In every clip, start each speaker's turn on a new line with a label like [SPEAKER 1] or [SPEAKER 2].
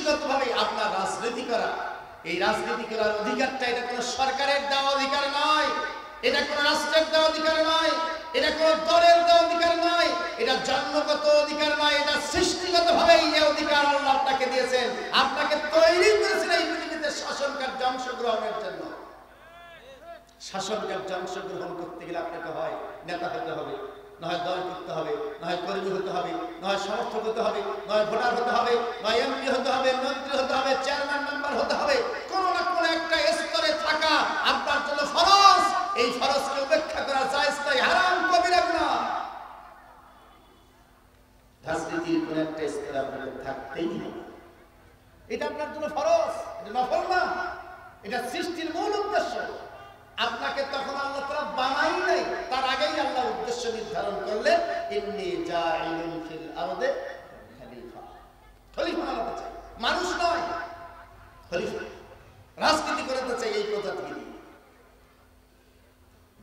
[SPEAKER 1] সৃষ্টিগতভাবে আপনার রাজনীতি করা, এই রাজনীতি করার অধিকারটা এটা কোনো সরকারের দেওয়া অধিকার নয়, এটা কোনো রাষ্ট্রের দেওয়া অধিকার নয়, এটা কোনো দলের দেওয়া অধিকার নয়, এটা জন্মগত অধিকার নয়, এটা সৃষ্টিগতভাবে এই অধিকার আল্লাহ আপনাকে দিয়েছেন। আপনাকে তৈরি করেছেন এই পৃথিবীতে শাসন কার্য অংশগ্রহণের জন্য। শাসন কার্য অংশগ্রহণ করতে গেলে আপনাকে হয় নেতা হতে হবে, নয় দল করতে হবে, নয় কর্মী হতে হবে, নয় সমর্থক হতে হবে, নয় ভোটার হতে হবে, নয় এমপি হতে হবে, মন্ত্রী হতে হবে, চেয়ারম্যান মেম্বার হতে হবে। কোন না কোন একটা স্তরে থাকা আপনার জন্য ফরজ। এই ফরজকে উপেক্ষা করা জায়েজ নয়, হারাম, কবিরা গুনাহ। রাজনীতির কোন একটা স্তরে আপনাকে থাকতেই হবে, এটা আপনার জন্য ফরজ, এটা নফল না, এটা সৃষ্টির মূল উদ্দেশ্য। আপনাকে তখন আল্লাহ তাআলা বানাই নাই, তার আগেই আল্লাহ উদ্দেশ্য নির্ধারণ করলেন, ইন্নী জাইলুন ফিল আরদে খলিফা। খলিফা বানাতে চাই, মানুষ নয়, খলিফা। রাজনীতি করতে চাই এই প্রজাতি দিয়ে।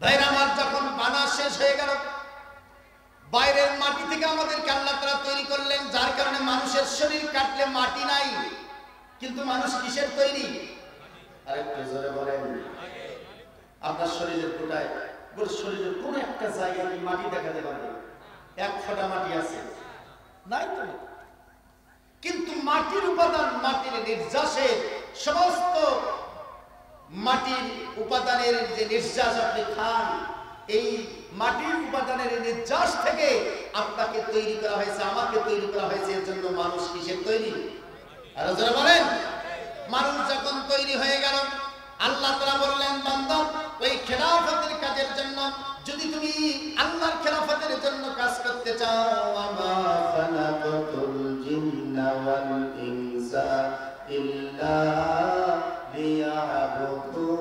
[SPEAKER 1] ভাইরা আমার, যখন বানা শেষ হয়ে গেল, বাইরের মাটি থেকে আমাদেরকে আল্লাহ তাআলা তৈরি করলেন, যার কারণে মানুষের শরীর কাটলে মাটি নাই, কিন্তু মানুষ কিসের তৈরি? আরেকটু জোরে বলেন। আপনার শরীরের গোটায়, গোটা শরীরের কোন একটা জায়গায় মাটি দেখাতে পারবে? এক ফোঁটা মাটি আছে? নাই তো। কিন্তু মাটির উপাদান, মাটির নির্যাসে সমস্ত মাটির উপাদানের যে নির্যাস আপনি খান, এই মাটির উপাদানের নির্যাস থেকে আপনাকে তৈরি করা হয়েছে, আমাকে তৈরি করা হয়েছে। এর জন্য মানুষ কিসের তৈরি? আরো যারা বলেন। মানুষ যখন তৈরি হয়ে গেল, আল্লাহ তাআলা বললেন, বান্দা, ওই খেলাফতের কাজের জন্য যদি তুমি আল্লাহর খেলাফতের জন্য কাজ করতে চাও, আমা খালাকাতুল জিন্না ওয়াল ইনসা ইল্লা লিয়াবুদুন।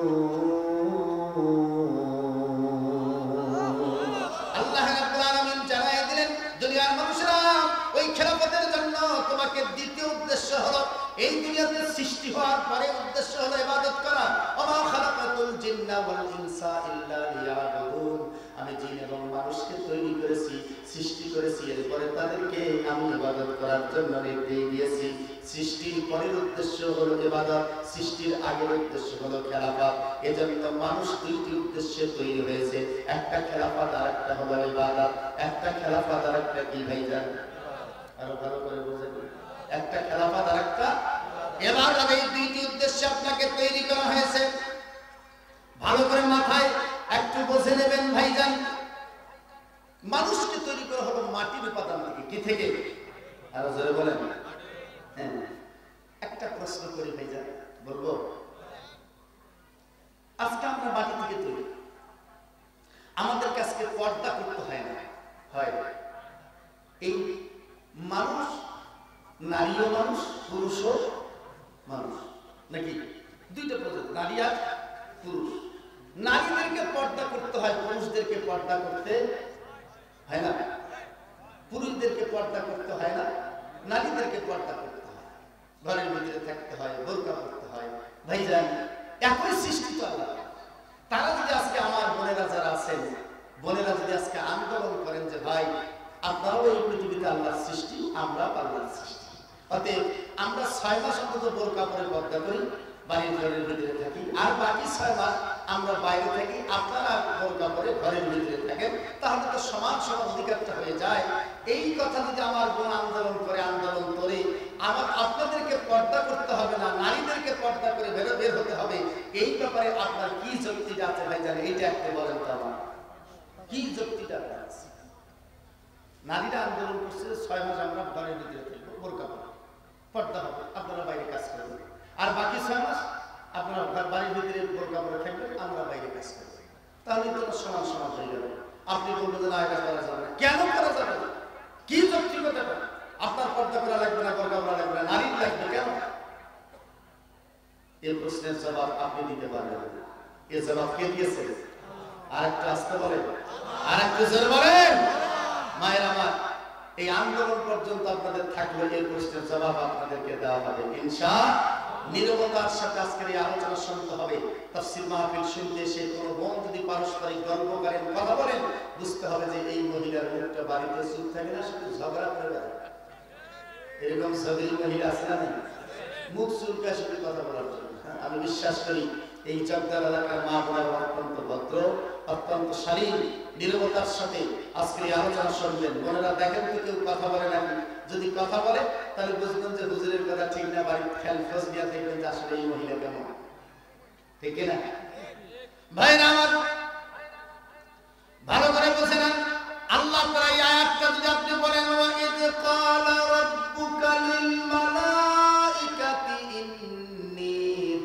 [SPEAKER 1] আল্লাহ রাব্বুল আলামিন জানায় দিলেন, দুনিয়ার মানুষরা, ওই খেলাফতের জন্য তোমাকে দ্বিতীয় উদ্দেশ্য হলো, এই দুনিয়াতে সৃষ্টি হওয়ার পরে উদ্দেশ্য হলো ইবাদত করা। ওমা খালাকাতুল জিন্না ওয়াল ইনসা ইল্লা লিয়াবুদুন। আমি জিন এবং মানুষকে তৈরি করেছি, সৃষ্টি করেছি, এরপরে তাদেরকে আমি ইবাদত করার জন্য নির্দেশ দিয়েছি। সৃষ্টির পরের উদ্দেশ্য হলো ইবাদত, সৃষ্টির আগের উদ্দেশ্য হলো খেলাফত। এজন্য মানুষ দুইটি উদ্দেশ্যে তৈরি হয়েছে, একটা খেলাফত আর একটা হলো ইবাদত। একটা খেলাফত আর একটা কি ভাইজান? আরো ভালো করে বুঝেন। একটা খেলাফত আর একটা ইবাদত। এই দুইটি উদ্দেশ্যে আপনাকে তৈরি করা হয়েছে। ভালো করে মাথায় একটু বুঝে নেবেন ভাইজান। মানুষকে তৈরি করা হলো মাটির উপাদান থেকে। কি থেকে? আরো জোরে বলেন। হ্যাঁ, একটা প্রশ্ন করি ভাইজান, বলবো? আজকে আমরা মাটি থেকে তৈরি, আমাদের কাছে পর্দা করতে হয় না, হয়? এই মানুষ, নারীও মানুষ, পুরুষও মানুষ, নাকি? দুইটা প্রজাতি, নারী আর পুরুষ। নারীদেরকে পর্দা করতে হয়, পুরুষদেরকে পর্দা করতে হয় না। পুরুষদেরকে পর্দা করতে হয় না, নারীদেরকে পর্দা করতে হয়। ঘরের ভিতরে থাকতে হয়, বোরকা পরতে হয়। ভাইজান, একই সৃষ্টি তো আল্লাহ। তারা যদি আজকে, আমার বোনেরা যারা আছেন, বোনেরা যদি আজকে আন্দোলন করেন যে ভাই, আপনারাও এই পৃথিবীতে আল্লাহর সৃষ্টি, আমরা আল্লাহর সৃষ্টি, অতএব আমরা 6 মাস অন্তত বোরকা পরে পর্দা করি, বাড়ির ঘরের ভিতরে থাকি, আর বাকি 6 মাস আমরা বাইরে থাকি, আপনারা বোরকা পরে ঘরের ভিতরে থাকেন, তাহলে তো সমান সমান অধিকারটা হয়ে যায়। এই কথা যদি আমার বোন আন্দোলন করে, আন্দোলন করে আপনাদেরকে পর্দা করতে হবে না, নারীদেরকে পর্দা করে বের হতে হবে, এই ব্যাপারে আপনার কি যুক্তিটা আছে ভাইজান? এইটা একটা বলেন তো, আমার কি যুক্তিটা আছে? নারীরা আন্দোলন করছে 6 মাস আমরা ঘরের ভিতরে থাকবো, বোরকা পর্দা হবে, আপনারা বাইরে কাজ করবেন, আর বাকি 6 মাস আপনারা বাড়ির ভিতরে বোরকা পরে থাকবেন, আমরা বাইরে কাজ করবো। তাহলে তো সমান সমান হয়ে যাবে। আপনি বলবেন না, এটা করা যাবে না। কেন করা যাবে না? কি যৌক্তিকতা? আপনার পর্দা করা লাগবে না, বোরকা পরা লাগবে না, নারীর লাগবে কেন? এই প্রশ্নের জবাব আপনি দিতে পারবেন না। এই জবাব কে দিয়েছে? আরেকটু আসতে বলেন, আরেকটু জোরে বলেন। মায়ের আমার, এই আন্দোলন পর্যন্ত আপনাদের থাকলে এই প্রশ্নের জবাব আপনাদেরকে দেওয়া হবে ইনশাআল্লাহ। নীরবতার সাথে আজকের এই আলোচনা শুনতে হবে। তাফসীর মাহফিল শুনতে এসে কোনো বোন যদি পারস্পরিক গল্প করেন, কথা বলেন, বুঝতে হবে যে এই মহিলার মুখটা বাড়িতে চুপ থাকে না, শুধু ঝগড়া করে বেড়ায়। এরকম সবই মহিলা আছে না? মুখ চুলকা শুধু কথা বলার জন্য। আমি বিশ্বাস করি এই জগদার এলাকার মা বোনেরা অত্যন্ত ভদ্র, অত্যন্ত শালীন, নীরবতার সাথে আজকে এই আলোচনা শুনবেন। বোনেরা দেখেন তো কেউ কথা বলে নাকি? যদি কথা বলে তাহলে বুঝবেন যে হুজুরের কথা ঠিক না, বাড়ির খেয়াল খোঁজ নিয়ে দেখবেন যে আসলে এই মহিলা কেমন, ঠিক না ভাইরা আমার? ভালো করে বুঝে নেন, আল্লাহ তাআলা এই আয়াতটা যদি আপনি বলেন, ওয়া ইয ক্বালা রাব্বুকা লিল মালাইকাতি ইন্নী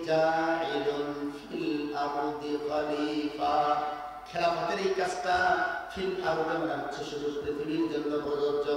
[SPEAKER 1] জাইলুন ফিল আরদি খলিফা। খেলাফতের এই কাজটা ফিল আরদি মানে হচ্ছে শুধু পৃথিবীর জন্য প্রযোজ্য।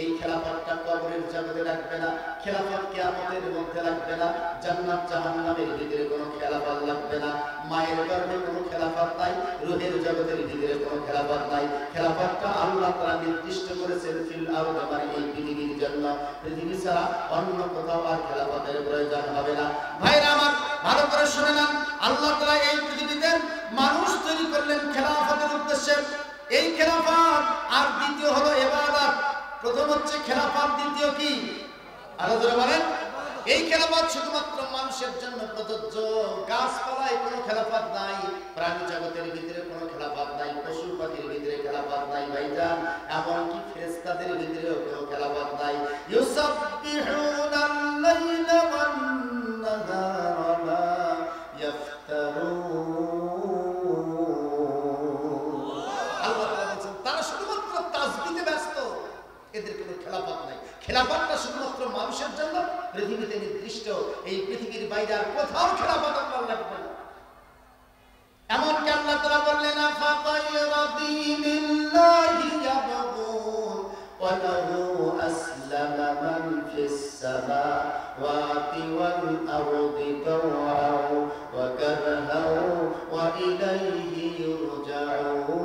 [SPEAKER 1] এই খেলাফতটা কবরের জগতে লাগবে না, খেলাফত কিয়ামতের মধ্যে লাগবে না, জান্নাত জাহান্নামের ভিতরে কোনো খেলাফত লাগবে না, মায়ের গর্ভে কোনো খেলাফত নাই, রূহের জগতের ভিতরে কোনো খেলাফত নাই। খেলাফতটা আল্লাহ তাআলা নির্দিষ্ট করেছেন ফিল আরদি মানে এই পৃথিবীর জন্য। পৃথিবী ছাড়া অন্য কোথাও আর খেলাফতের প্রয়োজন হবে না। ভাইরা আমার ভালো করে শুনে নেন, আল্লাহ তাআলা এই পৃথিবীতে মানুষ তৈরি করলেন খেলাফতের উদ্দেশ্যে। এই খেলাফত আর দ্বিতীয় হলো ইবাদত। প্রথম হচ্ছে খেলাফত, দ্বিতীয় কি? আরো জোরে বলেন। এই খেলাফত শুধুমাত্র মানুষের জন্য প্রযোজ্য। গাছপালায় কোনো খেলাফত নাই, প্রাণী জগতের ভিতরে কোনো খেলাফত নাই, পশু পাখির ভিতরে খেলাফত নাই ভাইজান, এমনকি ফেরেশতাদের ভিতরেও কোনো খেলাফত নাই। ইউসাব্বিহুনাল লাইলা ওয়ান নাহারা লা ইফতারুন। আল্লাহ তাআলা বলেন তারা শুধুমাত্র তাসবিহে ব্যস্ত, এদের কোনো খেলাফত নাই। খেলাফতটা শুধুমাত্র মানুষের জন্য, পৃথিবীতে নির্দিষ্ট। এই পৃথিবীর বাইরে আর কোথাও খেলাফত আল্লাহ লাগবে না। এমনকি আল্লাহ তাআলা বললেন, আফাগায়রা দীনিল্লাহি ইয়াবগুন ওয়া লাহু আসলামা মান ফিস সামাওয়াতি ওয়াল আরদি তাওআন ওয়া কারহান ওয়া ইলাইহি ইরজাউন।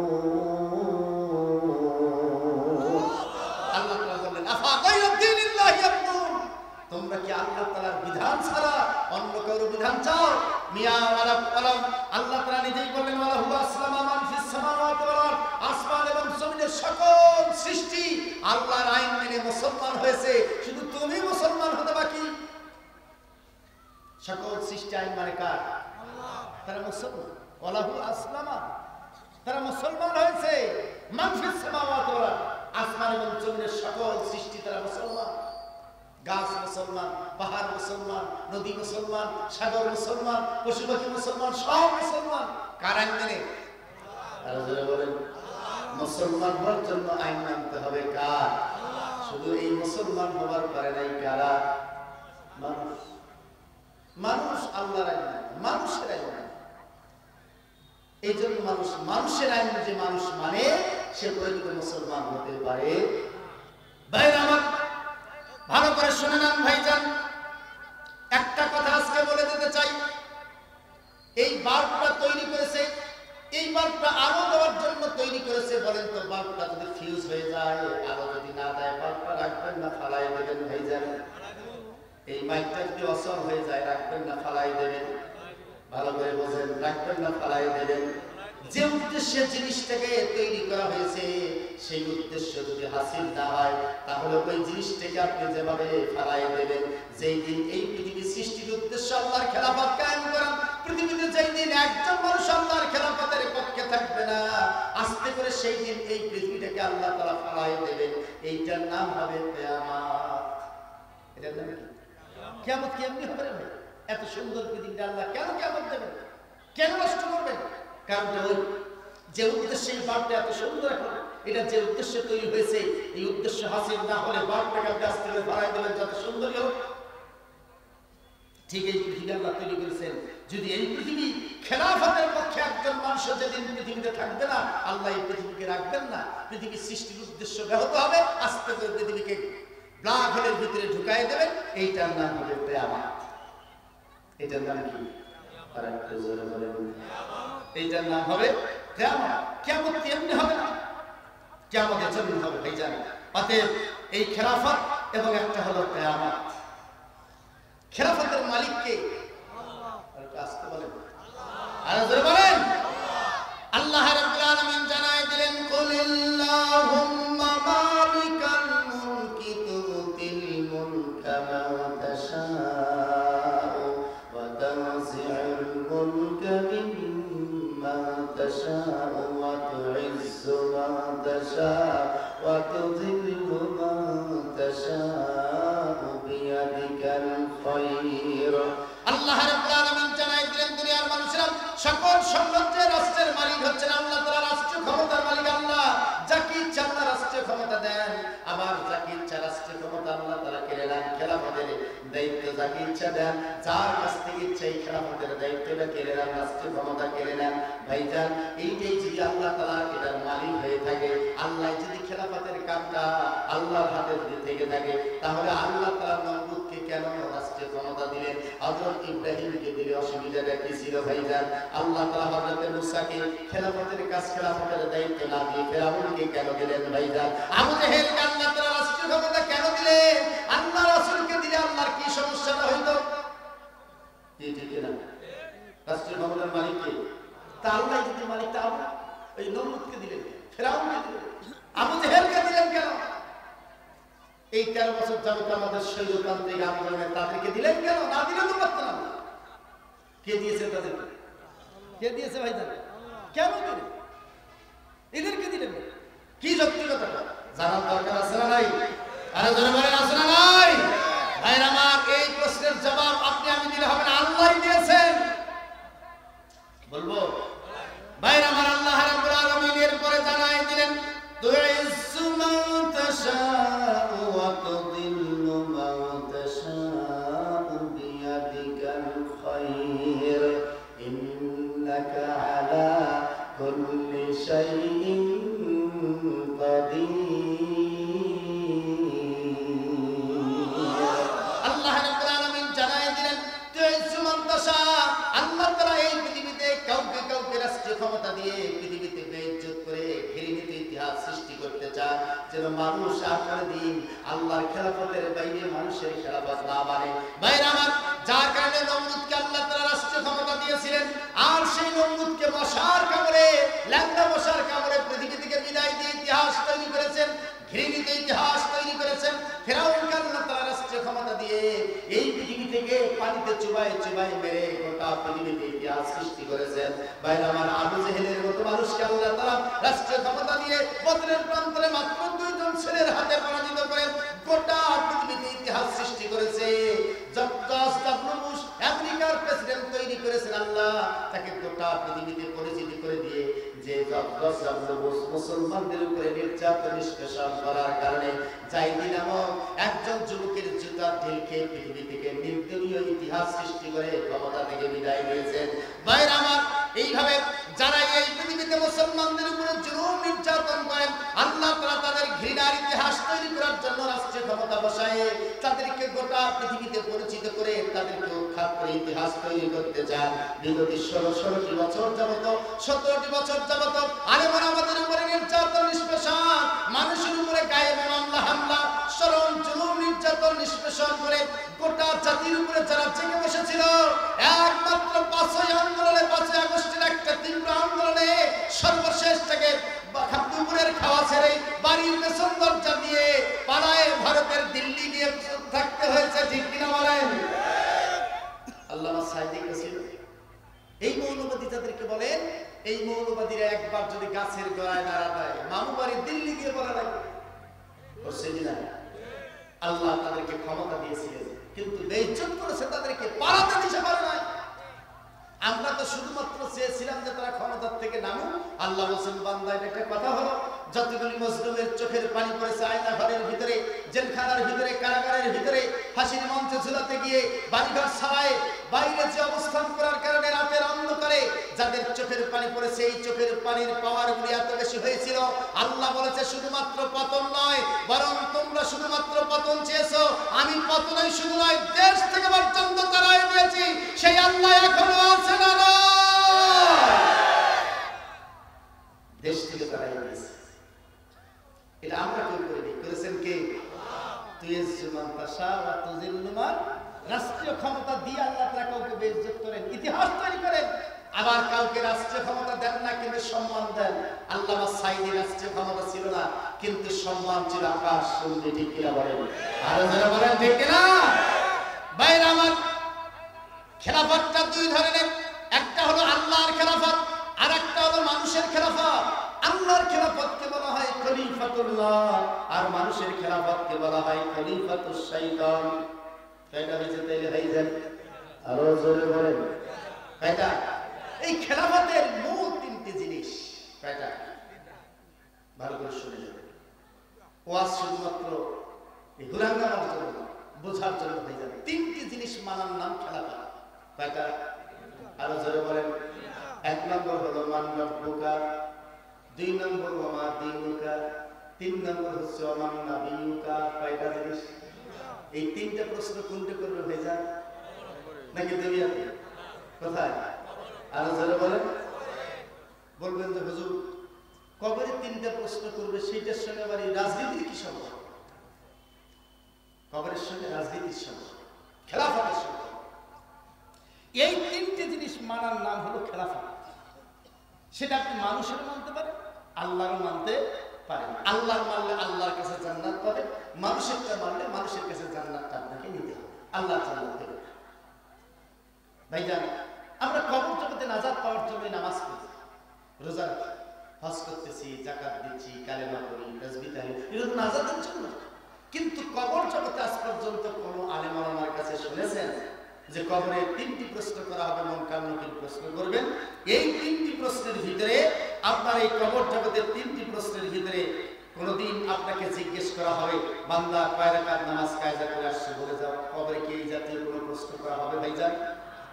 [SPEAKER 1] তোমরা কি আল্লাহ তাআলার বিধান ছাড়া অন্য কারো বিধান চাও? মিয়া ওয়ালা আল্লাহ তাআলা নিজেই বললেন, ওয়ালা হুয়া আসলামা মান ফিস সামাওয়াতি ওয়াল আরদ। আসমান এবং জমিনের সকল সৃষ্টি আল্লাহর আইন মেনে মুসলমান হয়েছে, শুধু তুমি মুসলমান হতে বাকি। সকল সৃষ্টি আইন মানে কার? আল্লাহ। তারা মুসলমান, ওয়ালা হুয়া আসলামা, তারা মুসলমান হয়েছে। মান ফিস সামাওয়াতি ওয়াল আরদ, আসমান এবং জমিনের সকল সৃষ্টি তারা মুসলমান। গাছ মুসলমান, পাহাড় মুসলমান, নদী মুসলমান, সাগর মুসলমান, পশু পাখি মুসলমান, সব মুসলমান। কার আইন মেনে? বলেন। মুসলমান হওয়ার জন্য আইন মানতে হবে কার? শুধু এই মুসলমান হওয়ার পরে নাই কারা? মানুষ। মানুষ আল্লাহর আইন মানে, মানুষের আইন মানে। এই জন্য মানুষের আইন যে মানুষ মানে সে প্রকৃত মুসলমান হতে পারে। ভাইরা আমার ভালো করে শুনে নেন ভাইজান, একটা কথা আজকে বলে দিতে চাই। এই বাল্বটা তৈরি করেছে, এই বাল্বটা আলো দেওয়ার জন্য তৈরি করেছে। বলেন তো, বাল্বটা যদি ফিউজ হয়ে যায়, আলো যদি না দেয়, বাল্বটা রাখবেন না ফালাই দেবেন ভাইজান? এই মাইকটা যদি অসল হয়ে যায়, রাখবেন না ফালাই দেবেন? ভালো করে বোঝেন, রাখবেন না ফালাই দেবেন? যে উদ্দেশ্যে জিনিসটাকে তৈরি করা হয়েছে সেই উদ্দেশ্য যদি হাসিল না হয়, তাহলে ওই জিনিসটাকে আপনি যেভাবে ফালাই দেবেন। যেই দিন এই পৃথিবীর সৃষ্টির উদ্দেশ্য আল্লাহর খেলাফত কায়েম করেন, পৃথিবীতে যেই দিন একজন মানুষ আল্লাহর খেলাফতের পক্ষে থাকবে না, আস্তে করে সেই দিন এই পৃথিবীটাকে আল্লাহ তাআলা ফালাই দেবেন। এইটার নাম হবে কিয়ামত। এটার নাম কি? কিয়ামত কেমনি হবে রে ভাই? এত সুন্দর পৃথিবীটা আল্লাহ কেন কিয়ামত দেবেন? কেন নষ্ট করবেন? কারণ ওই যে উদ্দেশ্যে এই বাল্বটা এত সুন্দর, এখন এটা যে উদ্দেশ্যে তৈরি হয়েছে, এই উদ্দেশ্য হাসিল না হলে বাল্বটাকে গাছ থেকে ফালাই দেবেন যত সুন্দরই হোক। ঠিক এই পৃথিবী আল্লাহ তৈরি করেছেন। যদি এই পৃথিবী খেলাফতের পক্ষে একজন মানুষ যেদিন পৃথিবীতে থাকবে না, আল্লাহ এই পৃথিবীকে রাখবেন না। পৃথিবীর সৃষ্টির উদ্দেশ্য ব্যাহত হবে, আস্তে করে পৃথিবীকে ব্ল্যাক হোলের ভিতরে ঢুকাই দেবেন। এইটার নাম হবে কিয়ামত। এটার নাম কি? আর একটু জোরে বলেন। এইটার নাম হবে কিয়ামত। কিয়ামত এমনি হবে না, কিয়ামতের জন্য হবে ভাইজান। অতএব এই খেলাফত এবং একটা হলো কিয়ামত। খেলাফতের মালিক কে? আল্লাহ। আর কাজকে বলেন আল্লাহ। আর জোরে বলেন আল্লাহ রাব্বুল আলামিন জানায় দিলেন, কুলিল্লাহুম্মা মালিকাল মুলকি তুতিল মুলকা মান তাশা تشاء وتذل من تشاء بيدك الخير আল্লাহ রাব্বুল আলামিন জানাই দিলেন দুনিয়ার মানুষেরা সকল সাম্রাজ্যের রাষ্ট্রের মালিক হচ্ছেন আল্লাহ তাআলা রাষ্ট্রীয় ক্ষমতার মালিক আল্লাহ যাকে ইচ্ছা আল্লাহ রাষ্ট্রীয় ক্ষমতা দেন আবার যাকে ইচ্ছা রাষ্ট্রীয় ক্ষমতা আল্লাহ তাআলা কেড়ে নেন খেলাফতের দায়িত্ব যাকে ইচ্ছা দেন যার কাছ থেকে ইচ্ছা এই খেলাফতের দায়িত্বটা কেড়ে নেন রাষ্ট্রীয় ক্ষমতা কেড়ে নেন ভাইজান এইটাই যদি আল্লাহ তাআলা এটার মালিক হয়ে থাকে আল্লাহ যদি খেলাফতের কামটা আল্লাহর হাতে থেকে থাকে তাহলে আল্লাহ তাআলা নমরুদকে কেন রাষ্ট্রীয় ক্ষমতা দিলেন হযরত ইব্রাহিমকে দিলে অসুবিধাটা কি ছিল ভাইজান আল্লাহ তাআলা হযরত মুসাকে খেলাফতের কাজ খেলাফতের দায়িত্ব না দিয়ে ফেরাউনকে কেন দিলেন ভাইজান আবু জেহেলকে আল্লাহ তাআলা রাষ্ট্রীয় ক্ষমতা কেন দিলেন আল্লাহ রাসূলকে দিলে আল্লাহর কি সমস্যাটা হইতো ঠিক না রাষ্ট্রীয় ক্ষমতার মালিক কে তা আল্লাহ যদি মালিক তা আল্লাহ ওই নমরুদকে দিলেন ফেরাউনকে দিলেন আবু জেহেলকে দিলেন কেন এই 13 বছর যাবত আমাদের শৈলতান্ত্রিক আন্দোলনে তাদেরকে দিলেন কেন না দিলে তো পারতেন না কে দিয়েছে তাদেরকে কে দিয়েছে ভাইজান কেন দিলেন এদেরকে দিলেন কি যৌক্তিকতা জানার দরকার আছে না নাই আরে জোরে বলেন আছে না নাই ভাইরা আমার এই প্রশ্নের জবাব আপনি আমি দিলে হবে না আল্লাহই দিয়েছেন বলবো ভাইরা আমার আল্লাহ রাব্বুল আলামিন এর পরে জানাই দিলেন তুইজ্জু মান তাশাউ ওয়া তুযিল্লু মান তাশাউ বিয়াদিকাল খায়র ইন্নাকা আলা কুল্লি শাইইন কাদির আল্লাহ রাব্বুল আলামিন জানাই দিলেন তুইজ্জু মান তাশাউ আল্লাহ তাআলা এই পৃথিবীতে কাউকে কাউকে রাষ্ট্রীয় ক্ষমতা দিয়ে পৃথিবীতে বেইজ্জত করে ঘৃণিত ইতিহাস সৃষ্টি করতে চান যেন মানুষ আখের দিন আল্লাহর খেলাফতের বাইরে মানুষের খেলাফত না মানে ভাইরা আমার যার কারণে নমরুদকে আল্লাহ তাআলা রাষ্ট্রীয় ক্ষমতা দিয়েছিলেন আর সেই নমরুদকে মশার কামড়ে ল্যাংড়া মশার কামড়ে পৃথিবী থেকে বিদায় দিয়ে ইতিহাস তৈরি করেছেন ঘৃণিত ইতিহাস তৈরি করেছেন ফেরাউনকে আল্লাহ তাআলা রাষ্ট্রীয় ক্ষমতা দিয়ে এই পৃথিবী থেকে পানিতে চুবাই চুবাই মেরে গোটা পৃথিবীতে ইতিহাস সৃষ্টি করেছেন ভাইরা আমার আবু জেহেলের মতো মানুষকে আল্লাহ তাআলা রাষ্ট্রীয় ক্ষমতা দিয়ে বদরের প্রান্তরে মাত্র 2 জন ছেলের হাতে পরাজিত করে গোটা পৃথিবীতে ইতিহাস সৃষ্টি করেছে জর্জ ডব্লিউ বুশ আমেরিকার প্রেসিডেন্ট তৈরি করেছেন আল্লাহ তাকে গোটা পৃথিবীতে পরিচিতি করে দিয়ে যে জর্জ ডব্লিউ বুশ মুসলমানদের উপরে নির্যাতন নিষ্পেষণ করার কারণে জাইদি নামক একজন যুবকের জুতার ঢিল খেয়ে পৃথিবী থেকে নির্দলীয় ইতিহাস সৃষ্টি করে ক্ষমতা থেকে বিদায় নিয়েছেন ভাইরা আমার এইভাবে যারা এই পৃথিবীতে মুসলমানদের উপরে জুলুম নির্যাতন করেন আল্লাহ তাআলা তাদের ঘৃণার ইতিহাস তৈরি করার জন্য রাষ্ট্রীয় ক্ষমতা বসায় তাদেরকে গোটা পৃথিবীতে পরিচিত করে তাদেরকে উৎখাত করে ইতিহাস তৈরি করতে চান বিগত 16টি বছর যাবত 17টি বছর যাবত আলেমরা আমাদের উপরে নির্যাতন নিষ্পেষণ মানুষের উপরে গায়েবে মামলা হামলা শরম জুলুম নির্যাতন নিষ্পেষণ করে গোটা জাতির উপরে যারা জেগে বসেছিল একমাত্র 5ই আন্দোলনে 5ই আগস্টের একটা তীব্র আন্দোলনে সর্বশেষ থেকে দুপুরের খাওয়া ছেড়ে বাড়ির পেছন দরজা দিয়ে পালায়ে ভারতের দিল্লি গিয়ে থাকতে হয়েছে ঠিক কিনা বলেন আল্লামা সাইদি ছিল এই মৌলবাদী যাদেরকে বলেন এই মৌলবাদীরা একবার যদি গাছের গোড়ায় নাড়া দেয় মামু বাড়ি দিল্লি গিয়ে বলা লাগে করছে কিনা আল্লাহ তাদেরকে ক্ষমতা দিয়েছিলেন কিন্তু বেইজ্জত করেছে তাদেরকে পালাতে দিতে পারে না আমরা তো শুধুমাত্র চেয়েছিলাম যে তারা ক্ষমতার থেকে নামুক আল্লাহ বলেন বান্দা এটা একটা কথা হলো যতগুলি মজলুমের চোখের পানি পড়েছে আয়না ঘরের ভিতরে জেলখানার ভিতরে কারাগারের ভিতরে ফাঁসির মঞ্চে ঝুলাতে গিয়ে বাড়িঘর ছাড়ায় বাইরে যে অবস্থান করার কারণে রাতের অন্ধকারে যাদের চোখের পানি পড়েছে এই চোখের পানির পাওয়ারগুলি এত বেশি হয়েছিল আল্লাহ বলেছে শুধুমাত্র পতন নয় বরং তোমরা শুধুমাত্র পতন চেয়েছো আমি পতনই শুধু নয় দেশ থেকে পর্যন্ত তারাই দিয়েছি সেই আল্লাহ এখনো আছে না দেশ থেকে তারাই দিয়েছে এটা আমরা কেউ করিনি করেছেন কে রাষ্ট্রীয় ক্ষমতা দিয়ে আল্লাহ তাআলা কাউকে বেইজ্জত করেন ইতিহাস তৈরি করেন আবার কাউকে রাষ্ট্রীয় ক্ষমতা দেন না কিন্তু সম্মান দেন আল্লামা সাইদি রাষ্ট্রীয় ক্ষমতা ছিল না কিন্তু সম্মান ছিল আকাশ শুনতে ঠিক কিনা বলেন আর যারা বলেন ঠিক কিনা ভাইরা আমার খেলাফতটা 2 ধরনের একটা হলো আল্লাহর খেলাফত আর একটা হলো মানুষের খেলাফত আল্লাহর খেলাফতকে বলা হয় খলিফাতুল্লাহ, আর মানুষের খেলাফতকে বলা হয় খলিফাতুশ শাইতান। কয়টা হয়েছে তাইলে ভাইজান? আরো জোরে বলেন কয়টা? এই খেলাফতের মূল তিনটি জিনিস কয়টা? ভালো করে শুনে নেবেন। ওয়াজ শুধুমাত্র এই হুরাঙ্গামার জন্য বোঝার জন্য ভাইজান, তিনটি জিনিস মানার নাম খেলাফত। কয়টা? আরো জোরে বলেন। এক নম্বর হলো মান রব্বুকা, দুই নম্বর ওমা দীনুকা, তিন নম্বর হচ্ছে ওমান নাবিয়ুকা। কয়টা জিনিস? এই তিনটা প্রশ্ন কোনটা করবে ভাইজান? নাকি দুনিয়াতে? কোথায়? আরো জোরে বলেন। বলবেন যে হুজুর কবরে তিনটা প্রশ্ন করবে, সেইটার সঙ্গে আবার এই রাজনীতির কি সম্পর্ক? কবরের সঙ্গে রাজনীতির সম্পর্ক, খেলাফতের সম্পর্ক। এই তিনটে জিনিস মানার নাম হলো খেলাফত। সেটা আপনি মানুষের মানতে পারেন, আল্লাহর মানতে পারেন। আল্লাহর মানলে আল্লাহর কাছে জান্নাত পাবে, মানুষেরটা মানলে মানুষের কাছে জান্নাতটা আপনাকে নিতে হবে, আল্লাহ জান্নাত দেবে। ভাইজান, আমরা কবর জগতে নাজাত পাওয়ার জন্য নামাজ পড়ি, রোজা রাখি, হজ করতেছি, যাকাত দিচ্ছি, কালেমা পড়ি, তাসবিহ তাহলিল, এগুলো তো নাজাতের জন্য। কিন্তু কবর জগতে আজ পর্যন্ত কোনো আলেম ওলামার কাছে শুনেছেন যে কবরে তিনটি প্রশ্ন করা হবে, মুনকার নাকির প্রশ্ন করবেন? এই তিনটি প্রশ্নের ভিতরে, আপনার এই কবর জগতের তিনটি প্রশ্নের ভিতরে কোনদিন আপনাকে জিজ্ঞেস করা হবে, বান্দা কয় রাকাত নামাজ কায়দা করে আসছে বলে যাও, কবরে কি এই জাতীয় কোনো প্রশ্ন করা হবে ভাইজান?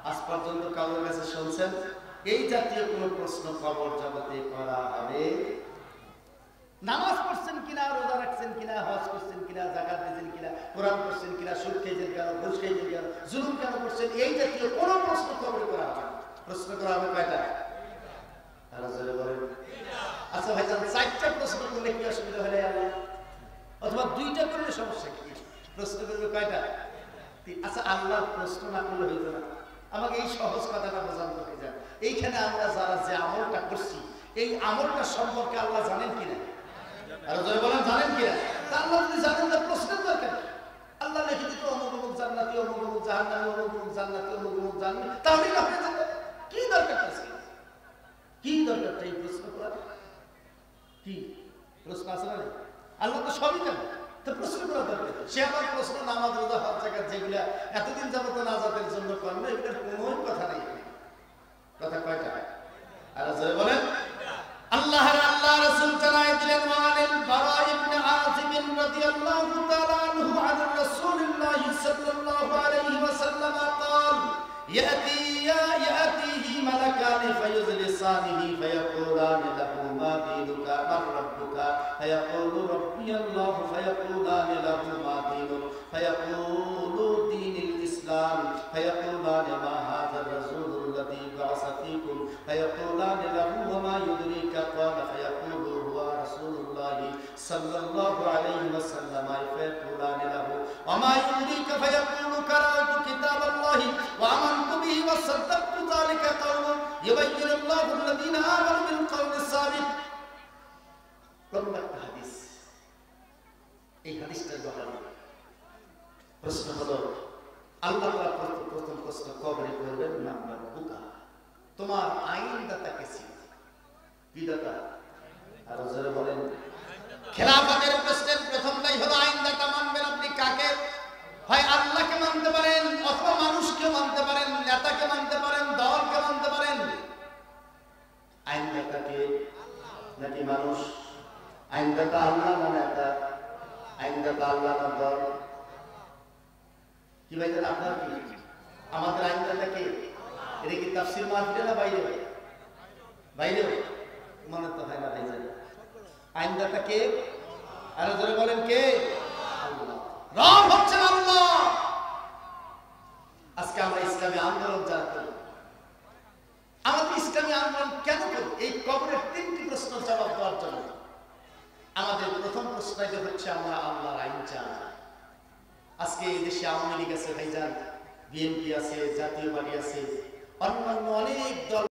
[SPEAKER 1] আজ পর্যন্ত কারোর কাছে শুনছেন এই জাতীয় কোনো প্রশ্ন কবর জগতে করা হবে? নামাজ পড়ছেন কিনা, রোজা রাখছেন কিনা, হজ করছেন কিনা, যাকাত দিয়েছেন কিনা, কোরআন পড়ছেন কিনা, সুদ খেয়েছেন কেন, ঘুষ খেয়েছেন কেন, জুলুম কেন করছেন, এই জাতীয় কোনো প্রশ্ন কবরে করা হবে? প্রশ্ন করা হবে কয়টা? আরো জোরে বলেন। আচ্ছা ভাইজান, চারটা প্রশ্ন করলে কি অসুবিধা হলে আল্লাহ? অথবা দুইটা করলে সমস্যা কি? প্রশ্ন করবে কয়টা? আচ্ছা, আল্লাহর প্রশ্ন না করলে হইতো না? আমাকে এই সহজ কথাটা বোঝান তো ভাইজান। এইখানে আমরা যারা যে আমলটা করছি, এই আমলটা সম্পর্কে আল্লাহ জানেন কিনা? আরো জোরে বলেন, জানেন কিনা? তা আল্লাহ যদি জানেন, তার প্রশ্নের দরকার। আল্লাহ লিখে দিত অমুক অমুক জান্নাতি, অমুক অমুক জাহান্নামী, অমুক অমুক জান্নাতি, অমুক অমুক জাহান্নামী, তাহলেই না হয়ে যাবে। কি দরকার আছে? কি দরকার এই প্রশ্ন করার? কি প্রশ্ন আছে না? আল্লাহ তো সবই জানে, তো প্রশ্ন করা দরকার। সে আবার প্রশ্ন নামাজ রোজা হজ জাকাত যেগুলা এতদিন যাবত নাজাতের জন্য করবে, এগুলোর কোনো কথা নেই। কথা কয়টা? আর জোরে বলেন। আল্লাহ রাসূল জানায় দিলেন, ওয়ানিল বারা ইবনে আযিব রাদিয়াল্লাহু তাআলা আনহু আন রাসূলিল্লাহ সাল্লাল্লাহু আলাইহি ওয়াসাল্লাম قال يأتيه ملكان فيجلسانه فيقولان له ما دينك من ربك فيقول ربي الله فيقولان له ما دينك فيقول دين الإسلام فيقولان ما هذا الرسول الذي بعث فيكم فيقولان له وما يدريك قال فيقول هو رسول الله صلى الله عليه وسلم فيقولان له وما يدريك فيقول قرأت كتاب الله وآمنت به وصدقت ذلك قول يبين الله الذين آمنوا بالقول الثابت. প্রথম হাদিস, এই হাদিসটার ব্যাপারে প্রশ্ন হলো, আল্লাহ তাআলা প্রথম প্রশ্ন কবরে করবেন, নাম্বার বুকা, তোমার আইনদাতা কে ছিল? কি দাতা? আর জোরে বলেন। খেলাফতের প্রশ্নের প্রথমটাই হলো আইনদাতা মানবেন আপনি কাকে? হয় আল্লাহকে মানতে পারেন, অথবা মানুষকে মানতে পারেন, নেতাকে মানতে পারেন, দলকে মানতে পারেন। আইনদাতাকে নাকি মানুষ? আইনদাতা আল্লাহ না নেতা? আইনদাতা আল্লাহ না দল? কি ভাইজান, আপনার কি? আমাদের আইনদাতা কে? এটা কি তাফসীর মাহফিলে না বাইরে? বাইরে মনে তো হয় না ভাইজান। আইনদাতা কে? আরো জোরে বলেন, কে? আল্লাহ। রব হচ্ছেন আল্লাহ। আজকে আমরা ইসলামী আন্দোলন যারা করি, আমাদের ইসলামী আন্দোলন কেন করি? এই কবরের তিনটি প্রশ্ন জবাব দেওয়ার জন্য। আমাদের প্রথম প্রশ্নটা হচ্ছে, আমরা আল্লাহর আইন চাই। আজকে এই দেশে আওয়ামী লীগ আছে ভাইজান, বিএনপি আছে, জাতীয় পার্টি আছে, অন্যান্য অনেক দল